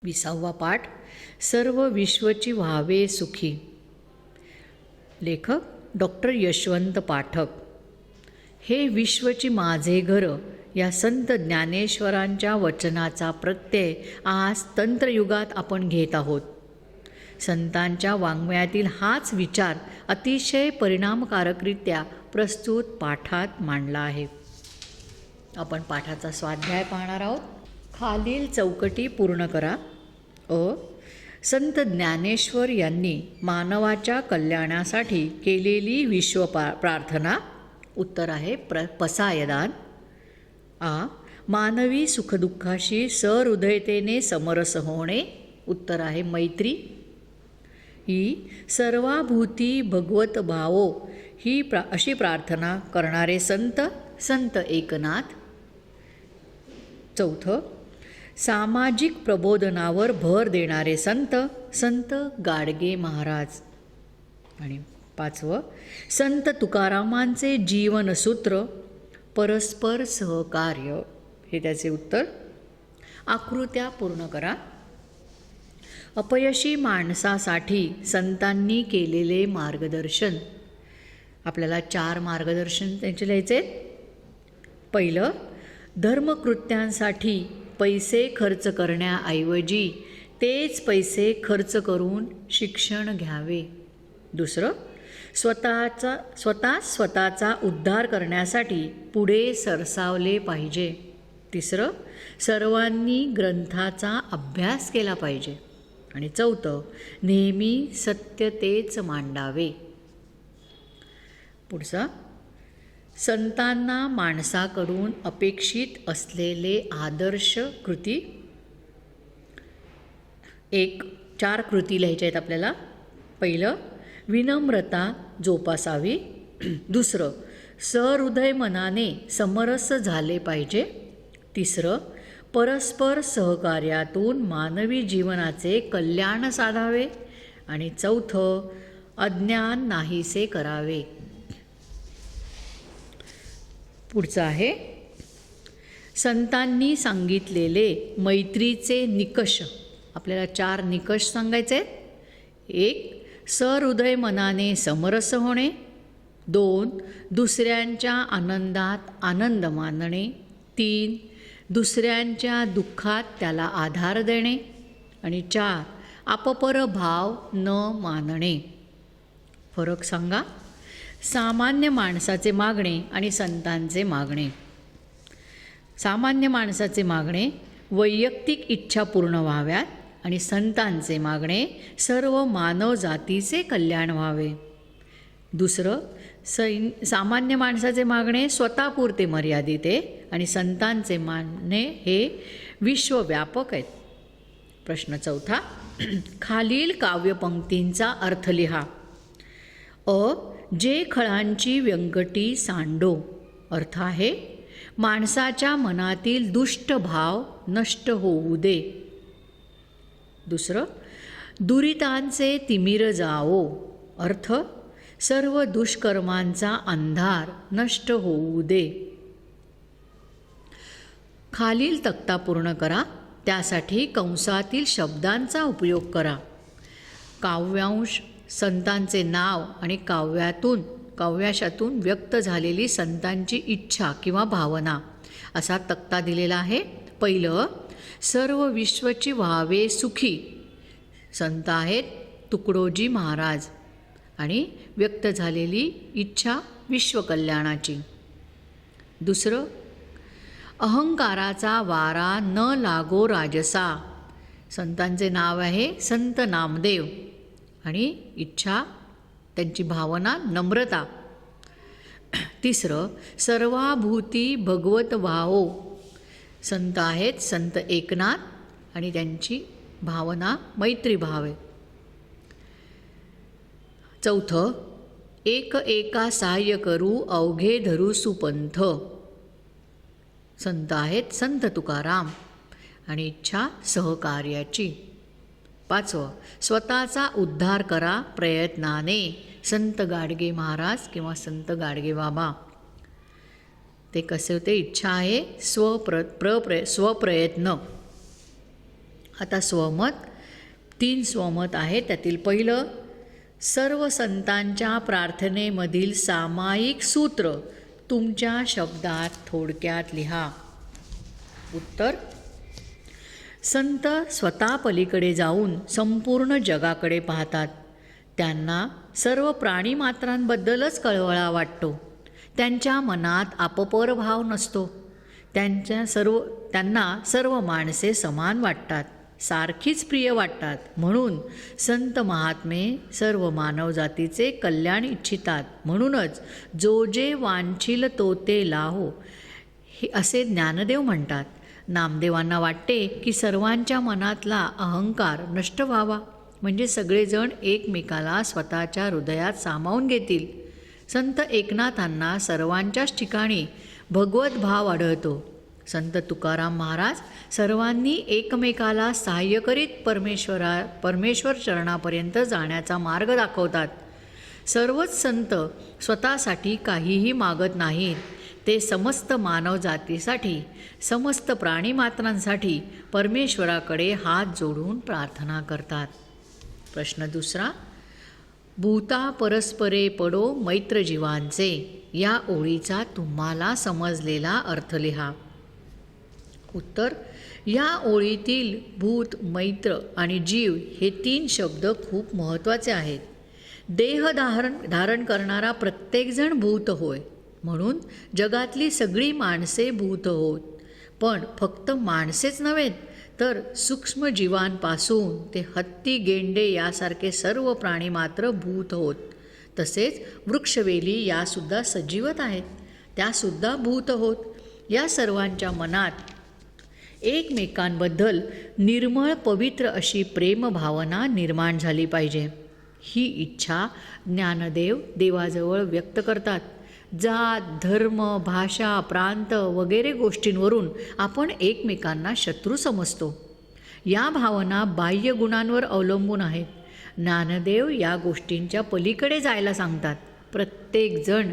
20वा पाठ सर्व विश्वची व्हावे सुखी. लेखक डॉक्टर यशवंत पाठक. हे विश्वची माझे घर या संत ज्ञानेश्वरांच्या वचनाचा प्रत्यय आज तंत्रयुगात आपण घेत आहोत. संतांच्या वाङ्मयातील हाच विचार अतिशय परिणामकारकरित्या प्रस्तुत पाठात मांडला आहे. आपण पाठाचा स्वाध्याय पाहणार आहोत. खालील चौकटी पूर्ण करा. संत ज्ञानेश्वर यांनी मानवाच्या कल्याणासाठी केलेली विश्व प्रार्थना. उत्तर आहे पसायदान. मानवी सुखदुःखाशी सहृदयतेने समरस होणे. उत्तर आहे मैत्री. सर्वाभूती भगवत भावो ही अशी प्रार्थना करणारे संत एकनाथ. चौथं, सामाजिक प्रबोधनावर भर देणारे संत गाडगे महाराज. आणि पाचवं, संत तुकारामांचे जीवनसूत्र परस्पर सहकार्य. हे त्याचे उत्तर. आकृत्या पूर्ण करा. अपयशी माणसासाठी संतांनी केलेले मार्गदर्शन. आपल्याला 4 मार्गदर्शन त्यांचे लिहायचे. पहिलं, धर्मकृत्यांसाठी पैसे खर्च करण्याऐवजी तेच पैसे खर्च करून शिक्षण घ्यावे. दुसरं, स्वतःचा उद्धार करण्यासाठी पुढे सरसावले पाहिजे. तिसरं, सर्वांनी ग्रंथाचा अभ्यास केला पाहिजे. आणि चौथं, नेहमी सत्य तेच मांडावे. पुढचा, संतांना माणसाकडून अपेक्षित असलेले आदर्श कृती. 4 कृती लिहायच्या आहेत आपल्याला. पहिलं, विनम्रता जोपासावी. दुसरं, सहृदय मनाने समरस झाले पाहिजे. तिसरं, परस्पर सहकार्यातून मानवी जीवनाचे कल्याण साधावे. आणि चौथं, अज्ञान नाहीसे करावे. पुढचं आहे, संतांनी सांगितलेले मैत्रीचे निकष. आपल्याला 4 निकष सांगायचे. 1, सहृदय मनाने समरस होणे. 2, दुसऱ्यांच्या आनंदात आनंद मानणे. 3, दुसऱ्यांच्या दुःखात त्याला आधार देणे. आणि 4, अपपर भाव न मानणे. फरक सांगा. सामान्य माणसाचे मागणे आणि संतांचे मागणे. सामान्य माणसाचे मागणे वैयक्तिक इच्छा पूर्ण व्हाव्यात आणि संतांचे मागणे सर्व मानव जातीचे कल्याण व्हावे. दुसरं, सामान्य माणसाचे मागणे स्वतःपुरते मर्यादित आहे आणि संतांचे मागणे हे विश्वव्यापक आहेत. प्रश्न चौथा, खालील काव्यपंक्तींचा अर्थ लिहा. जे खळांची व्यंकटी सांडो. अर्थ आहे, माणसाच्या मनातील दुष्ट भाव नष्ट होऊ दे. दुसरं, दुरितांचे तिमिर जावो. अर्थ, सर्व दुष्कर्मांचा अंधार नष्ट होऊ दे. खालील तक्ता पूर्ण करा. त्यासाठी कंसातील शब्दांचा उपयोग करा. काव्यांश, संतांचे नाव आणि काव्याशातून व्यक्त झालेली संतांची इच्छा किंवा भावना असा तक्ता दिलेला आहे. पहिलं, सर्व विश्वची व्हावे सुखी. संत आहेत तुकडोजी महाराज आणि व्यक्त झालेली इच्छा विश्वकल्याणाची. दुसरं, अहंकाराचा वारा न लागो राजसा. संतांचे नाव आहे संत नामदेव आणि इच्छा त्यांची भावना नम्रता. तिसरं, सर्वाभूती भगवत भावो. संत आहेत संत एकनाथ आणि त्यांची भावना मैत्री भाव आहे. चौथं, एका सहाय्य करू अवघे धरू सुपंथ. संत आहेत संत तुकाराम आणि इच्छा सहकार्याची. 5, स्वतःचा उद्धार करा प्रयत्नाने. संत गाडगे महाराज किंवा संत गाडगे बाबा. ते कसे होते? इच्छा आहे स्वप्रयत्न. आता स्वमत, 3 स्वमत आहे. त्यातील पहिलं, सर्व संतांच्या प्रार्थनेमधील सामायिक सूत्र तुमच्या शब्दात थोडक्यात लिहा. उत्तर, संत स्वतः पलीकडे जाऊन संपूर्ण जगाकडे पाहतात. त्यांना सर्व प्राणीमात्रांबद्दलच कळवळा वाटतो. त्यांच्या मनात आपपर भाव नसतो. त्यांना सर्व माणसे समान वाटतात, सारखीच प्रिय वाटतात. म्हणून संत महात्मे सर्व मानवजातीचे कल्याण इच्छितात. म्हणूनच जो जे वांछील तो ते लाहो हे असे ज्ञानदेव म्हणतात. नामदेवांना वाटते की सर्वांच्या मनातला अहंकार नष्ट व्हावा, म्हणजे सगळेजण एकमेकाला स्वतःच्या हृदयात सामावून घेतील. संत एकनाथांना सर्वांच्याच ठिकाणी भगवत भाव आढळतो. संत तुकाराम महाराज सर्वांनी एकमेकाला सहाय्य करीत परमेश्वर चरणापर्यंत जाण्याचा मार्ग दाखवतात. सर्वच संत स्वतःसाठी काहीही मागत नाहीत. ते समस्त मानवजातीसाठी, समस्त प्राणीमात्रांसाठी परमेश्वराकडे हात जोडून प्रार्थना करतात. प्रश्न दुसरा, भूता परस्परे पडो मैत्र जीवांचे या ओळीचा तुम्हाला समजलेला अर्थ लिहा. उत्तर, या ओळीतील भूत, मैत्र आणि जीव हे 3 शब्द खूप महत्त्वाचे आहेत. देह धारण करणारा प्रत्येकजण भूत होय. म्हणून जगातली सगळी माणसे भूत होत. पण फक्त माणसेच नव्हेत, तर सूक्ष्म जीवांपासून ते हत्ती, गेंडे यासारखे सर्व प्राणी मात्र भूत होत. तसेच वृक्षवेली यासुद्धा सजीवत आहेत, त्यासुद्धा भूत होत. या सर्वांच्या मनात एकमेकांबद्दल निर्मळ पवित्र अशी प्रेमभावना निर्माण झाली पाहिजे. ही इच्छा ज्ञानदेव देवाजवळ व्यक्त करतात. जात, धर्म, भाषा, प्रांत वगैरे गोष्टींवरून आपण एकमेकांना शत्रू समजतो. या भावना बाह्य गुणांवर अवलंबून आहेत. ज्ञानदेव या गोष्टींच्या पलीकडे जायला सांगतात. प्रत्येकजण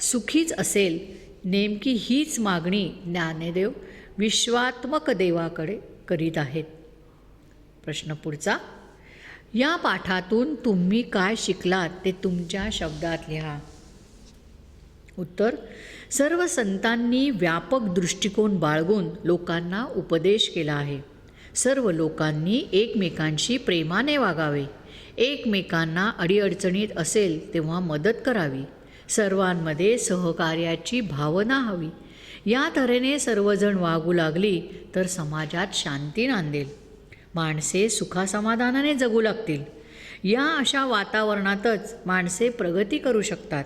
सुखीच असेल, नेमकी हीच मागणी ज्ञानदेव विश्वात्मक देवाकडे करीत आहेत. प्रश्न पुढचा, या पाठातून तुम्ही काय शिकलात ते तुमच्या शब्दात लिहा. उत्तर, सर्व संतांनी व्यापक दृष्टिकोन बाळगून लोकांना उपदेश केला आहे. सर्व लोकांनी एकमेकांशी प्रेमाने वागावे. एकमेकांना अडीअडचणीत असेल तेव्हा मदत करावी. सर्वांमध्ये सहकार्याची भावना हवी. या तऱ्हेने सर्वजण वागू लागली तर समाजात शांती नांदेल. माणसे सुखासमाधानाने जगू लागतील. या अशा वातावरणातच माणसे प्रगती करू शकतात.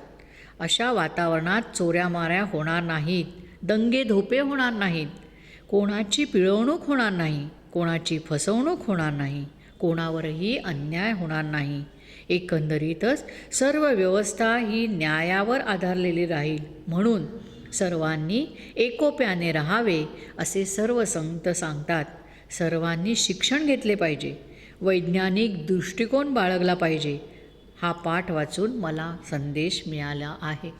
अशा वातावरणात चोऱ्यामाऱ्या होणार नाहीत, दंगे धोपे होणार नाहीत, कोणाची पिळवणूक होणार नाही, कोणाची फसवणूक होणार नाही, कोणावरही अन्याय होणार नाही. एकंदरीतच सर्व व्यवस्था ही न्यायावर आधारलेली राहील. म्हणून सर्वांनी एकोप्याने राहावे असे सर्व संत सांगतात. सर्वांनी शिक्षण घेतले पाहिजे. वैज्ञानिक दृष्टिकोन बाळगला पाहिजे. हा पाठ वाचून मला संदेश मिळाला आहे.